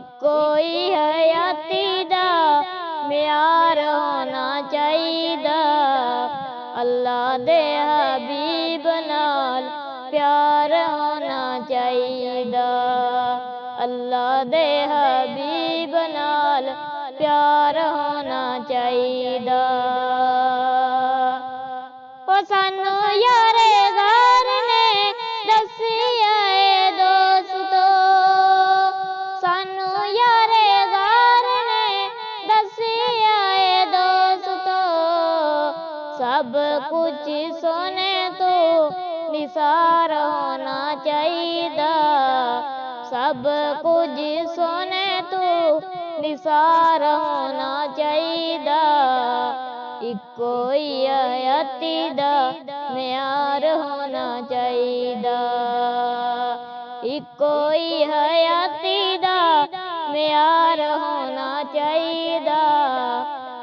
इक्को ही हयाती दा म्यार होना चाहिदा। अल्लाह दे हबीब नाल प्यार होना चाहिदा। अल्लाह दे हबीब नाल प्यार होना चाहिदा। ओ सानू यारे ज़ार ने दसिया ए दोस्तो, सानू यारे ज़ार ने दसिया ए दोस्तो। सब कुछ सोने तो निसार होना चाहिदा। सब कुछ सोने तो निसार होना चाहिदा। इक्को ही हयाती दा म्यार होना चाहिदा। इक्को ही हयाती दा म्यार होना चाहिदा।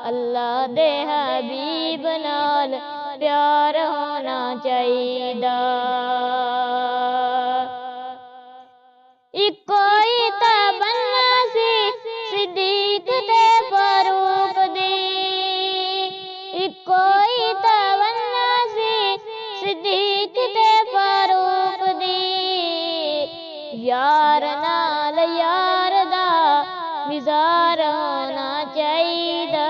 अल्लाह दे हबीब नाल प्यार होना चाहिदा। इक्को ही तमन्ना सी सिद्दीक ते फारूक दी। इक्को ही तमन्ना सी सिद्दीक ते फारूक दी। यार नाल यार दा मिज़ार होना चाहिदा।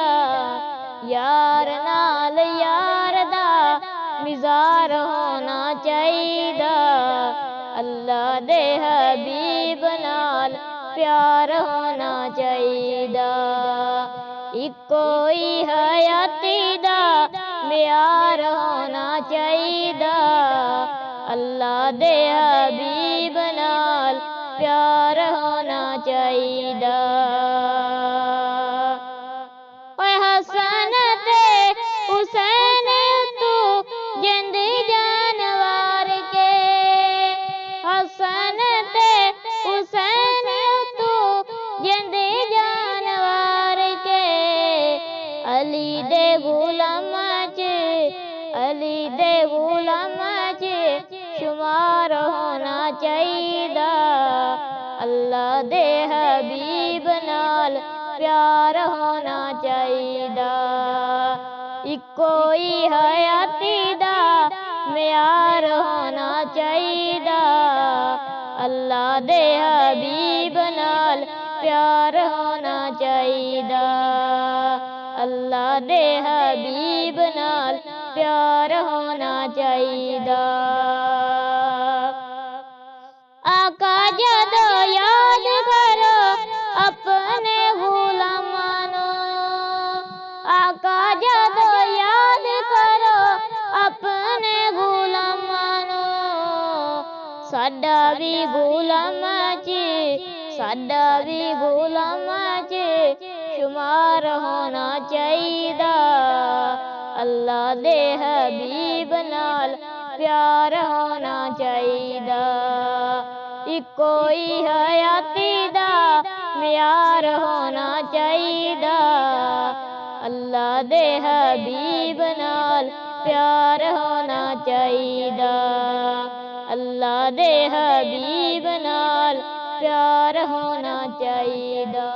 यार नाल यार दा मिज़ार होना चाहिदा। अल्लाह दे हबीब नाल प्यार होना चाहिदा। इक्को ही हयाती दा म्यार होना चाहिदा। अल्लाह दे हबीब नाल प्यार होना चाहिदा। ओए हसन ते हुसैन तू जिंद जानवर के। हसन ते हुसैन तू जिंद जानवर के। अली दे गुलामा च, अली दे गुलामा च शुमार होना चाहिदा। अल्लाह दे हबीब नाल प्यार होना चाहिदा। इक्को ही हयाती दा म्यार होना चाहिदा। अल्लाह दे हबीब नाल प्यार होना चाहिदा। अल्लाह दे हबीब नाल प्यार होना चाहिदा। आका जदो याद करो अपने गुलामां नूं। आका जदो याद करो अपने गुलामां नूं। साडा भी गुलामां च, साडा भी गुलामां च शुमार होना चाहिदा। अल्लाह दे हबीब नाल प्यार होना चाहिदा। इक्को ही हयाती दा म्यार होना चाहिदा। अल्लाह दे हबीब नाल प्यार होना चाहिदा। अल्लाह दे हबीब नाल प्यार होना चाहिदा।